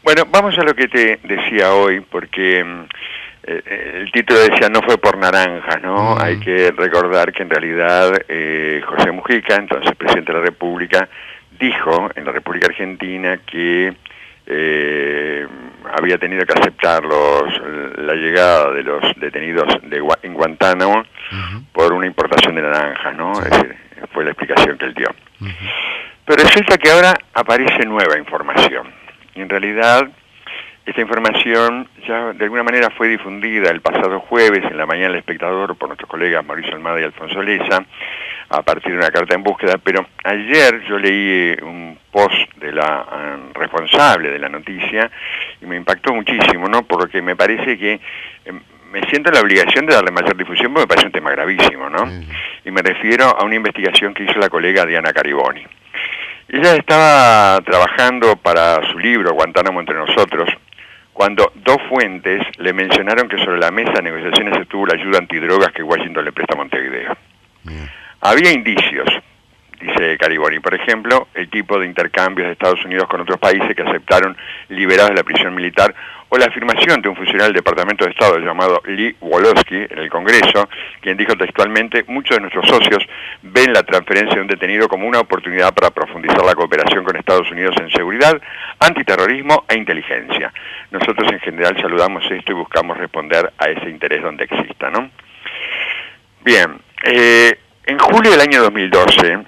Bueno, vamos a lo que te decía hoy, porque el título decía no fue por naranjas, ¿no? Hay que recordar que en realidad José Mujica, entonces presidente de la República, dijo en la República Argentina que había tenido que aceptar la llegada de los detenidos en Guantánamo por una importación de naranjas, ¿no? Es decir, fue la explicación que él dio. Pero resulta que ahora aparece nueva información. Y en realidad, esta información ya de alguna manera fue difundida el pasado jueves en la mañana del Espectador por nuestros colegas Mauricio Almada y Alfonso Leza, a partir de una carta en búsqueda, pero ayer yo leí un post de la responsable de la noticia y me impactó muchísimo, ¿no? Porque me parece que me siento en la obligación de darle mayor difusión porque me parece un tema gravísimo, ¿no? Y me refiero a una investigación que hizo la colega Diana Cariboni. Ella estaba trabajando para su libro Guantánamo entre nosotros, cuando dos fuentes le mencionaron que sobre la mesa de negociaciones estuvo la ayuda antidrogas que Washington le presta a Montevideo. Había indicios, dice Cariboni, por ejemplo, el tipo de intercambios de Estados Unidos con otros países que aceptaron liberados de la prisión militar, o la afirmación de un funcionario del Departamento de Estado llamado Lee Wolosky en el Congreso, quien dijo textualmente: muchos de nuestros socios ven la transferencia de un detenido como una oportunidad para profundizar la cooperación con Estados Unidos en seguridad, antiterrorismo e inteligencia. Nosotros en general saludamos esto y buscamos responder a ese interés donde exista, ¿no? Bien, en julio del año 2012,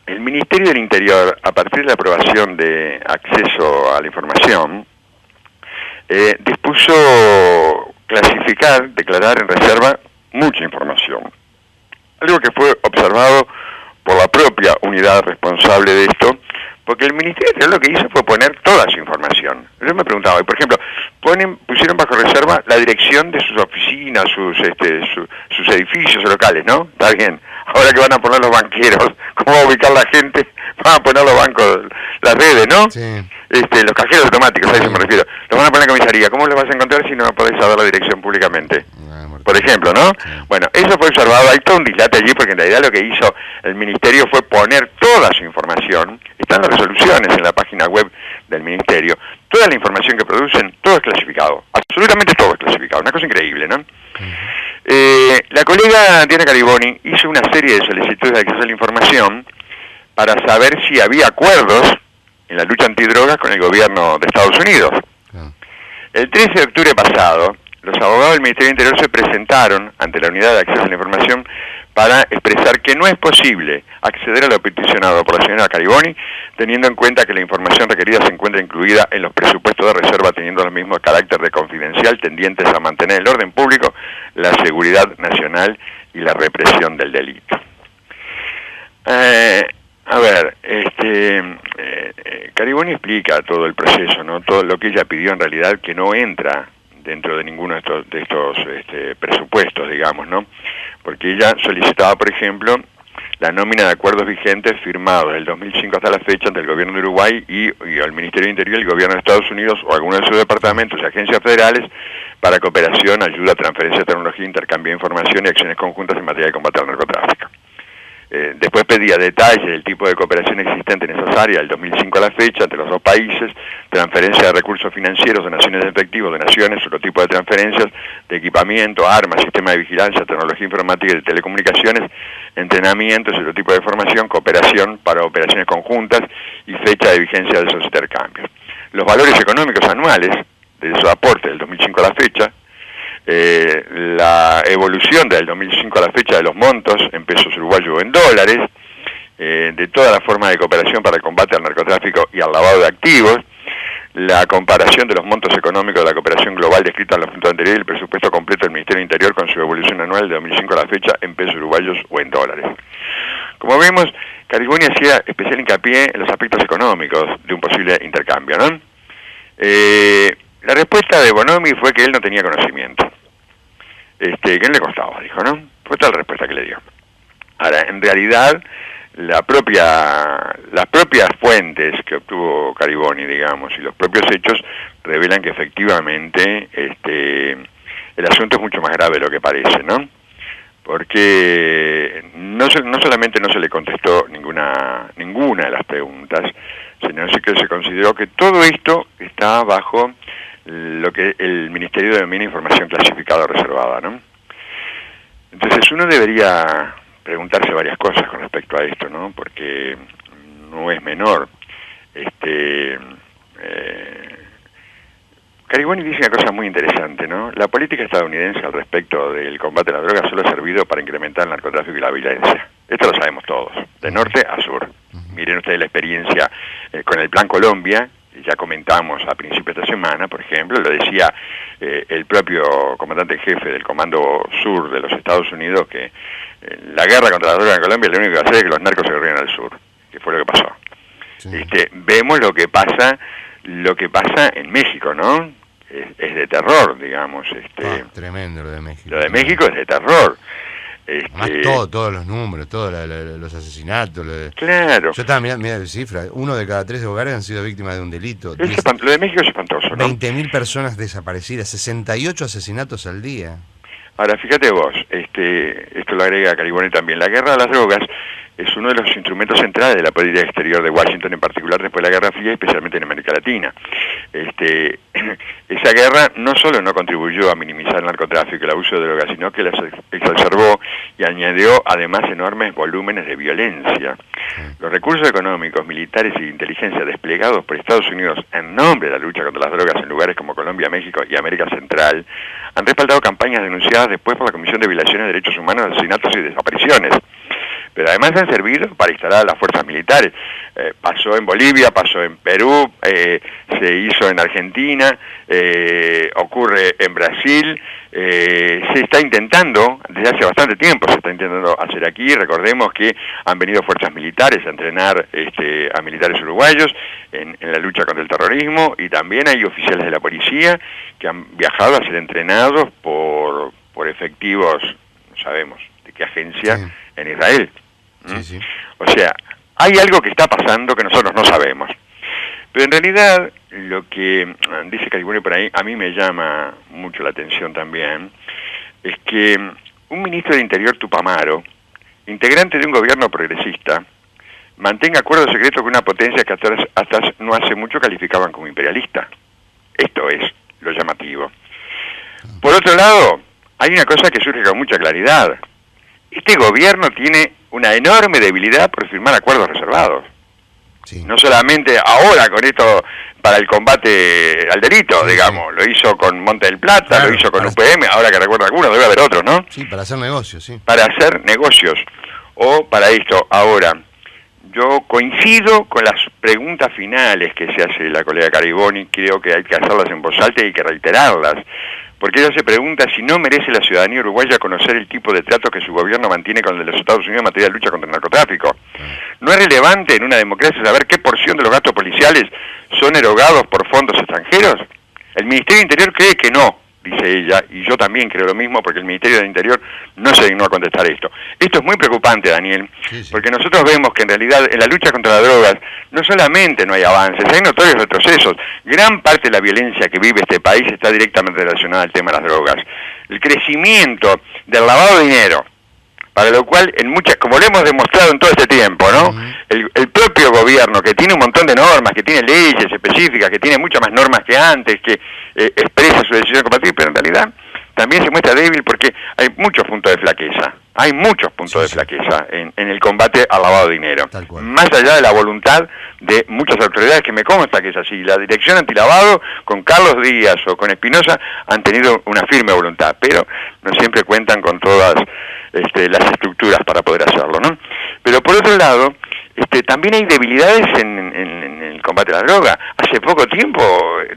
el Ministerio del Interior, a partir de la aprobación de acceso a la información, dispuso declarar en reserva mucha información. Algo que fue observado por la propia unidad responsable de esto, porque el Ministerio del Interior lo que hizo fue poner toda su información. Yo me preguntaba, por ejemplo, pusieron bajo reserva la dirección de sus oficinas, sus edificios locales, ¿no? Está bien. Ahora que van a poner los banqueros, cómo va a ubicar la gente, van a poner los bancos, las redes, ¿no? Sí. Los cajeros automáticos, a eso me refiero. Los van a poner en la comisaría. ¿Cómo los vas a encontrar si no podés saber la dirección públicamente? Por ejemplo, ¿no? Sí. Bueno, eso fue observado. Hay todo un dislate allí porque en realidad lo que hizo el Ministerio fue poner toda su información. Están las resoluciones en la página web del Ministerio. Toda la información que producen, todo es clasificado. Absolutamente todo es clasificado. Una cosa increíble, ¿no? La colega Diana Cariboni hizo una serie de solicitudes de acceso a la información para saber si había acuerdos en la lucha antidrogas con el gobierno de Estados Unidos. El 13 de octubre pasado, los abogados del Ministerio del Interior se presentaron ante la Unidad de Acceso a la Información para expresar que no es posible acceder a lo peticionado por la señora Cariboni, teniendo en cuenta que la información requerida se encuentra incluida en los presupuestos de reserva, teniendo el mismo carácter de confidencial, tendientes a mantener el orden público, la seguridad nacional y la represión del delito. Cariboni explica todo el proceso, ¿no? Todo lo que ella pidió en realidad que no entra dentro de ninguno de estos presupuestos, digamos, ¿no? Porque ella solicitaba, por ejemplo, la nómina de acuerdos vigentes firmados del 2005 hasta la fecha entre el gobierno de Uruguay y el Ministerio del Interior y el gobierno de Estados Unidos o algunos de sus departamentos y agencias federales para cooperación, ayuda, transferencia de tecnología, intercambio de información y acciones conjuntas en materia de combate al narcotráfico. Después pedía detalles del tipo de cooperación existente en esas áreas del 2005 a la fecha entre los dos países, transferencia de recursos financieros, donaciones de efectivo, donaciones, otro tipo de transferencias, de equipamiento, armas, sistema de vigilancia, tecnología informática y de telecomunicaciones, entrenamientos, otro tipo de formación, cooperación para operaciones conjuntas y fecha de vigencia de esos intercambios. Los valores económicos anuales de esos aportes del 2005 a la fecha, la evolución del 2005 a la fecha de los montos en pesos uruguayos o en dólares, de toda la forma de cooperación para el combate al narcotráfico y al lavado de activos, la comparación de los montos económicos de la cooperación global descrita en los puntos anteriores y el presupuesto completo del Ministerio del Interior con su evolución anual de 2005 a la fecha en pesos uruguayos o en dólares. Como vemos, Cariboni hacía especial hincapié en los aspectos económicos de un posible intercambio, ¿no? La respuesta de Bonomi fue que él no tenía conocimiento. Que no le costaba, dijo, ¿no? Fue tal la respuesta que le dio. Ahora, en realidad, las propias fuentes que obtuvo Cariboni, digamos, y los propios hechos revelan que efectivamente el asunto es mucho más grave de lo que parece, ¿no? Porque no solamente no se le contestó ninguna de las preguntas, sino que se consideró que todo esto está bajo lo que el Ministerio denomina información clasificada o reservada, ¿no? Entonces uno debería preguntarse varias cosas con respecto a esto, ¿no? Porque no es menor. Cariboni dice una cosa muy interesante, ¿no? La política estadounidense al respecto del combate a la droga solo ha servido para incrementar el narcotráfico y la violencia. Esto lo sabemos todos, de norte a sur. Miren ustedes la experiencia con el Plan Colombia, ya comentamos a principios de esta semana, por ejemplo, lo decía el propio comandante jefe del Comando Sur de los Estados Unidos, que la guerra contra la droga en Colombia lo único que va a hacer es que los narcos se corrieran al sur, que fue lo que pasó. Sí. Vemos lo que pasa en México, ¿no? Es de terror, digamos. Tremendo lo de México. Lo de México es de terror. Además todos los números, todos los asesinatos. Claro. Yo estaba mirando cifras. 1 de cada 3 hogares han sido víctimas de un delito. Lo de México es espantoso, ¿no? 20.000 personas desaparecidas, 68 asesinatos al día. Ahora, fíjate vos, esto lo agrega Cariboni también. La guerra de las drogas es uno de los instrumentos centrales de la política exterior de Washington, en particular después de la Guerra Fría, especialmente en América Latina. Esa guerra no solo no contribuyó a minimizar el narcotráfico y el abuso de drogas, sino que las exacerbó y añadió además enormes volúmenes de violencia. Los recursos económicos, militares y de inteligencia desplegados por Estados Unidos en nombre de la lucha contra las drogas en lugares como Colombia, México y América Central han respaldado campañas denunciadas después por la Comisión de Violaciones de Derechos Humanos, Asesinatos y Desapariciones. Pero además han servido para instalar a las fuerzas militares. Pasó en Bolivia, pasó en Perú, se hizo en Argentina, ocurre en Brasil, se está intentando, desde hace bastante tiempo se está intentando hacer aquí. Recordemos que han venido fuerzas militares a entrenar a militares uruguayos en la lucha contra el terrorismo, y también hay oficiales de la policía que han viajado a ser entrenados por efectivos, no sabemos de qué agencia, sí, en Israel. Sí, sí. O sea, hay algo que está pasando que nosotros no sabemos. Pero en realidad, lo que dice Cariboni por ahí, a mí me llama mucho la atención también, es que un ministro de Interior tupamaro, integrante de un gobierno progresista, mantenga acuerdos secretos con una potencia que hasta no hace mucho calificaban como imperialista. Esto es lo llamativo. Por otro lado, hay una cosa que surge con mucha claridad. Este gobierno tiene una enorme debilidad por firmar acuerdos reservados. Sí. No solamente ahora con esto para el combate al delito, digamos, lo hizo con Monte del Plata, claro, lo hizo con UPM, ahora que recuerdo algunos, debe haber otros, ¿no? Sí, para hacer negocios, sí. Para hacer negocios, o para esto. Ahora, yo coincido con las preguntas finales que se hace la colega Cariboni, creo que hay que hacerlas en voz alta y hay que reiterarlas, porque ella se pregunta si no merece la ciudadanía uruguaya conocer el tipo de trato que su gobierno mantiene con el de los Estados Unidos en materia de lucha contra el narcotráfico. ¿No es relevante en una democracia saber qué porción de los gastos policiales son erogados por fondos extranjeros? El Ministerio de Interior cree que no, dice ella, y yo también creo lo mismo, porque el Ministerio del Interior no se dignó a contestar esto. Esto es muy preocupante, Daniel, sí, sí, porque nosotros vemos que en realidad en la lucha contra las drogas no solamente no hay avances, hay notorios retrocesos. Gran parte de la violencia que vive este país está directamente relacionada al tema de las drogas. El crecimiento del lavado de dinero, para lo cual, como lo hemos demostrado en todo este tiempo, ¿no? El propio gobierno, que tiene un montón de normas, que tiene leyes específicas, que tiene muchas más normas que antes, que expresa su decisión compartida, pero en realidad también se muestra débil porque hay muchos puntos de flaqueza. Hay muchos puntos de flaqueza en el combate al lavado de dinero. Más allá de la voluntad de muchas autoridades, que me consta que es así. La Dirección Antilavado, con Carlos Díaz o con Espinosa, han tenido una firme voluntad, pero no siempre cuentan con todas las estructuras para poder hacerlo, ¿no? Pero por otro lado, también hay debilidades en el combate a la droga. Hace poco tiempo,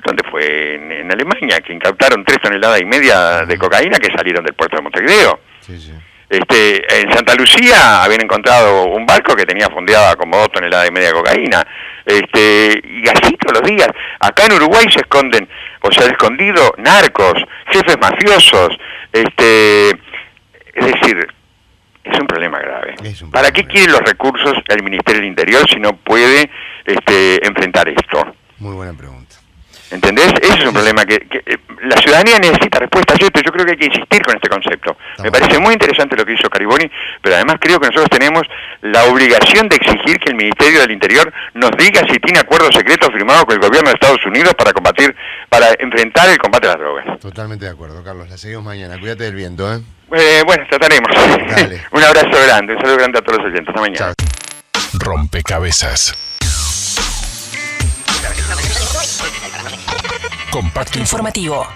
¿dónde fue? En Alemania, que incautaron 3,5 toneladas de cocaína que salieron del puerto de Montevideo. Sí, sí. En Santa Lucía habían encontrado un barco que tenía fondeada como 2,5 toneladas de cocaína. Y así todos los días. Acá en Uruguay se esconden, o se han escondido narcos, jefes mafiosos. Es decir, es un problema grave. ¿Para qué quiere los recursos el Ministerio del Interior si no puede enfrentar esto? Muy buena pregunta. ¿Entendés? Ese es un problema que la ciudadanía necesita respuestas a esto. Yo creo que hay que insistir con este concepto. Me parece muy interesante lo que hizo Cariboni, pero además creo que nosotros tenemos la obligación de exigir que el Ministerio del Interior nos diga si tiene acuerdos secretos firmados con el gobierno de Estados Unidos para enfrentar el combate a las drogas. Totalmente de acuerdo, Carlos. La seguimos mañana. Cuídate del viento, ¿eh? Bueno, trataremos. Dale. Un abrazo grande, un saludo grande a todos los oyentes. Hasta mañana. Chao. Rompecabezas. Compacto informativo.